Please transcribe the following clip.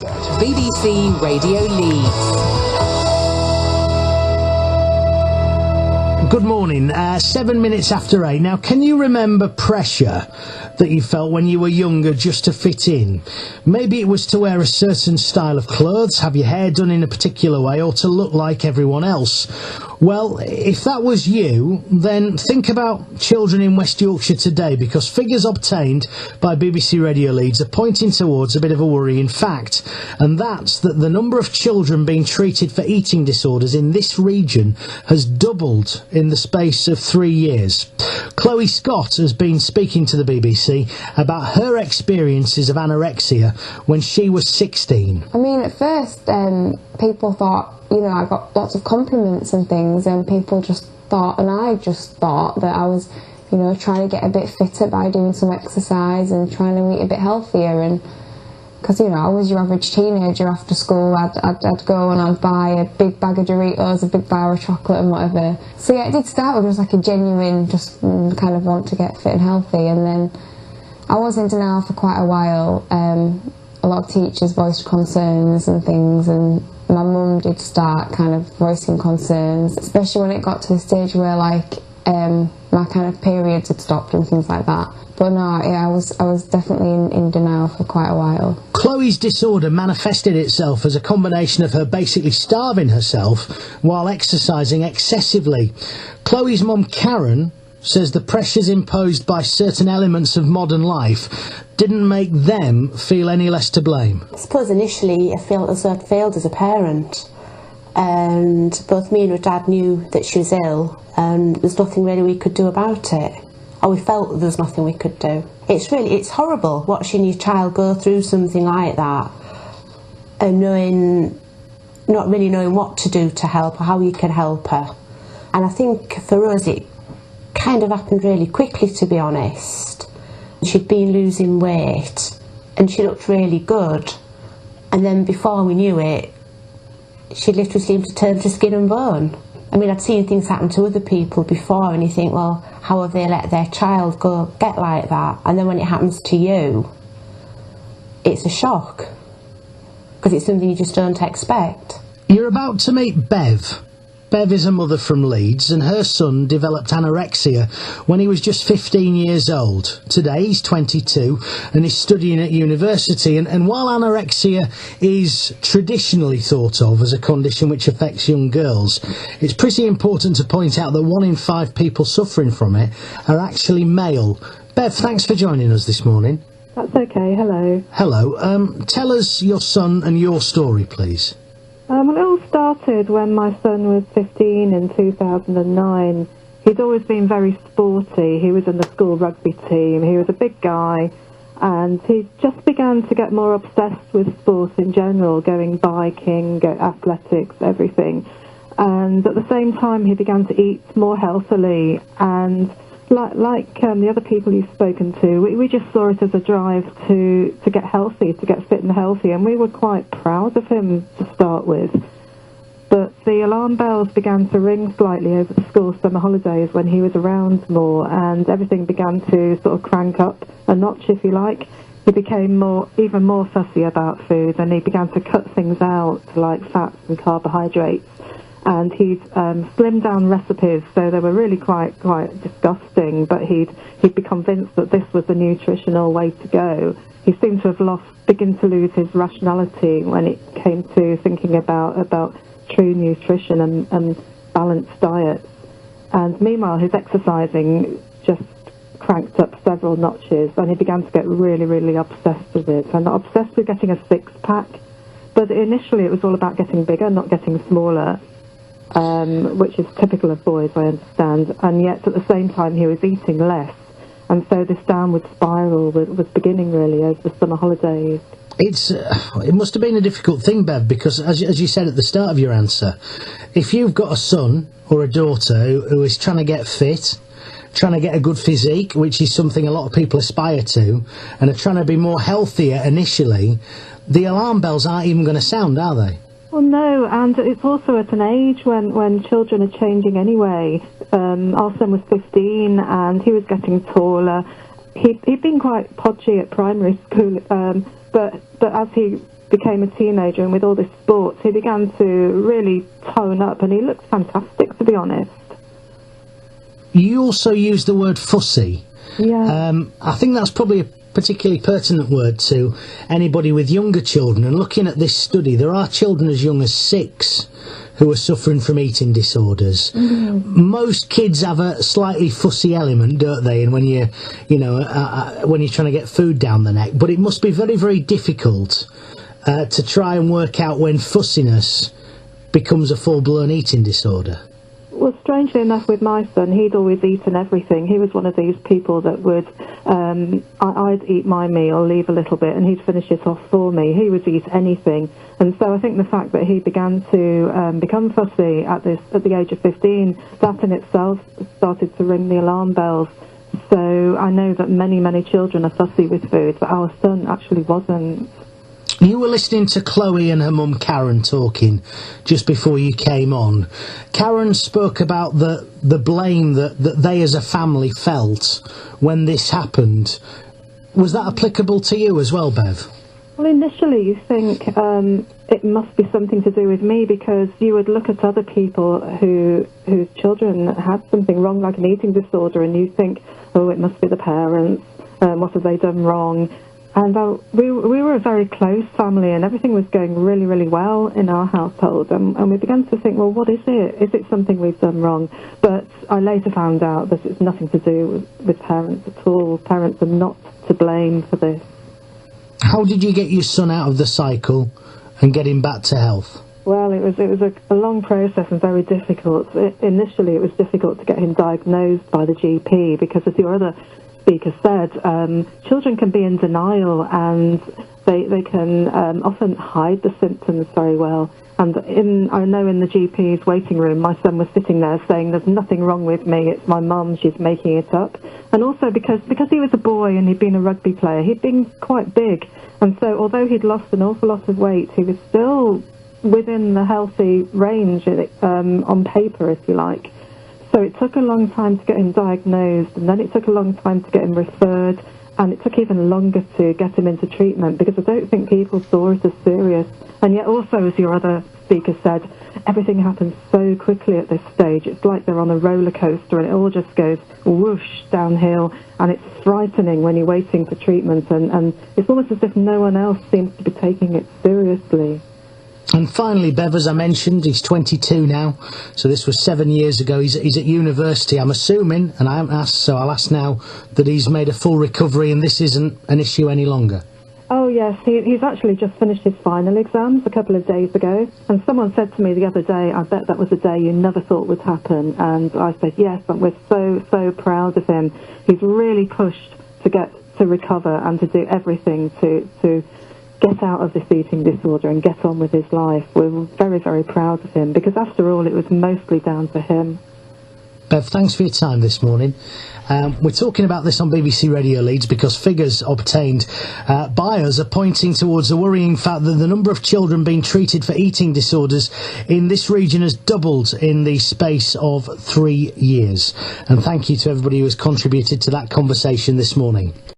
BBC Radio Leeds. Good morning, 7 minutes after 8. Now, can you remember pressure that you felt when you were younger just to fit in? Maybe it was to wear a certain style of clothes, have your hair done in a particular way, or to look like everyone else. Well, if that was you, then think about children in West Yorkshire today, because figures obtained by BBC Radio Leeds are pointing towards a bit of a worrying fact, and that's that the number of children being treated for eating disorders in this region has doubled in the space of 3 years. Chloe Scott has been speaking to the BBC about her experiences of anorexia when she was 16. I mean, at first, people thought, I got lots of compliments and things, and people just thought, and I just thought that I was, trying to get a bit fitter by doing some exercise and trying to eat a bit healthier. And because, I was your average teenager after school, I'd go and I'd buy a big bag of Doritos, a big bar of chocolate and whatever. So yeah, it did start with just like a genuine, just kind of want to get fit and healthy. And then I was in denial for quite a while. A lot of teachers voiced concerns and things, and my mum did start kind of voicing concerns, especially when it got to the stage where my kind of periods had stopped and things like that. But no, yeah, I was definitely in denial for quite a while. Chloe's disorder manifested itself as a combination of her basically starving herself while exercising excessively. Chloe's mum, Karen, says the pressures imposed by certain elements of modern life didn't make them feel any less to blame. I suppose initially I felt as though I'd failed as a parent, and both me and her dad knew that she was ill, and there's nothing really we could do about it. Or we felt there was nothing we could do. It's horrible watching your child go through something like that and not really knowing what to do to help or how you can help her. And I think for us it kind of happened really quickly, to be honest. She'd been losing weight and she looked really good, and then before we knew it, she literally seemed to turn to skin and bone. I mean, I'd seen things happen to other people before, and you think, well, how have they let their child get like that? And then when it happens to you, it's a shock, because it's something you just don't expect. You're about to meet Bev. Bev is a mother from Leeds, and her son developed anorexia when he was just 15 years old. Today he's 22 and is studying at university, and while anorexia is traditionally thought of as a condition which affects young girls, it's pretty important to point out that 1 in 5 people suffering from it are actually male. Bev, thanks for joining us this morning. That's okay, hello. Hello. Tell us your son and your story, please. Well, it all started when my son was 15 in 2009. He'd always been very sporty. He was in the school rugby team. He was a big guy, and he just began to get more obsessed with sport in general, going biking, athletics, everything. And at the same time, he began to eat more healthily, and like the other people you've spoken to, we just saw it as a drive to get healthy, to get fit and healthy, and we were quite proud of him to start with. But the alarm bells began to ring slightly over the school summer holidays when he was around more, and everything began to sort of crank up a notch, if you like. He became even more fussy about food, and he began to cut things out, like fats and carbohydrates. And he'd slimmed down recipes, so they were really quite disgusting, but he'd be convinced that this was the nutritional way to go. He seemed to have begun to lose his rationality when it came to thinking about true nutrition and balanced diets. And meanwhile, his exercising just cranked up several notches, and he began to get really, really obsessed with it, and obsessed with getting a six-pack. But initially it was all about getting bigger, not getting smaller. Which is typical of boys, I understand, and yet at the same time he was eating less, and so this downward spiral was beginning really over the summer holidays. It must have been a difficult thing, Bev, because as you said at the start of your answer, if you've got a son or a daughter who is trying to get fit, trying to get a good physique, which is something a lot of people aspire to, and are trying to be more healthier initially, the alarm bells aren't even going to sound, are they? Well, no, and it's also at an age when children are changing anyway. Our son was 15 and he was getting taller. He'd been quite podgy at primary school, but as he became a teenager and with all this sports, he began to really tone up, and he looked fantastic, to be honest. You also used the word fussy. Yeah. I think that's probably a particularly pertinent word to anybody with younger children. And looking at this study, there are children as young as 6 who are suffering from eating disorders. Most kids have a slightly fussy element, don't they? And when when you're trying to get food down the neck, but it must be very, very difficult to try and work out when fussiness becomes a full-blown eating disorder. Well, strangely enough, with my son, he'd always eaten everything. He was one of these people that would, I'd eat my meal, leave a little bit, and he'd finish it off for me. He would eat anything. And so I think the fact that he began to become fussy at the age of 15, that in itself started to ring the alarm bells. So I know that many, many children are fussy with food, but our son actually wasn't. You were listening to Chloe and her mum Karen talking just before you came on. Karen spoke about the blame that they as a family felt when this happened. Was that applicable to you as well, Bev? Well, initially you think it must be something to do with me, because you would look at other people whose children had something wrong, like an eating disorder, and you think, oh, it must be the parents, what have they done wrong? And we were a very close family, and everything was going really, really well in our household. And we began to think, well, what is it? Is it something we've done wrong? But I later found out that it's nothing to do with parents at all. Parents are not to blame for this. How did you get your son out of the cycle and get him back to health? Well, it was a long process and very difficult. Initially, it was difficult to get him diagnosed by the GP, because as your other speaker said, children can be in denial, and they can often hide the symptoms very well. And I know in the GP's waiting room, my son was sitting there saying, there's nothing wrong with me, it's my mum, she's making it up. And also because he was a boy and he'd been a rugby player, he'd been quite big. And so although he'd lost an awful lot of weight, he was still within the healthy range on paper, if you like. So it took a long time to get him diagnosed, and then it took a long time to get him referred, and it took even longer to get him into treatment, because I don't think people saw it as serious. And yet also, as your other speaker said, everything happens so quickly at this stage. It's like they're on a roller coaster, and it all just goes whoosh downhill, and it's frightening when you're waiting for treatment, and it's almost as if no one else seems to be taking it seriously. And finally, Bev, as I mentioned, he's 22 now, so this was 7 years ago. He's at university, I'm assuming, and I haven't asked, so I'll ask now, that he's made a full recovery and this isn't an issue any longer. Oh yes, he's actually just finished his final exams a couple of days ago, and someone said to me the other day, I bet that was a day you never thought would happen, and I said yes, and we're so proud of him. He's really pushed to recover and to do everything to get out of this eating disorder and get on with his life. We're very, very proud of him, because after all, it was mostly down to him. Bev, thanks for your time this morning. We're talking about this on BBC Radio Leeds because figures obtained by us are pointing towards the worrying fact that the number of children being treated for eating disorders in this region has doubled in the space of 3 years. And thank you to everybody who has contributed to that conversation this morning.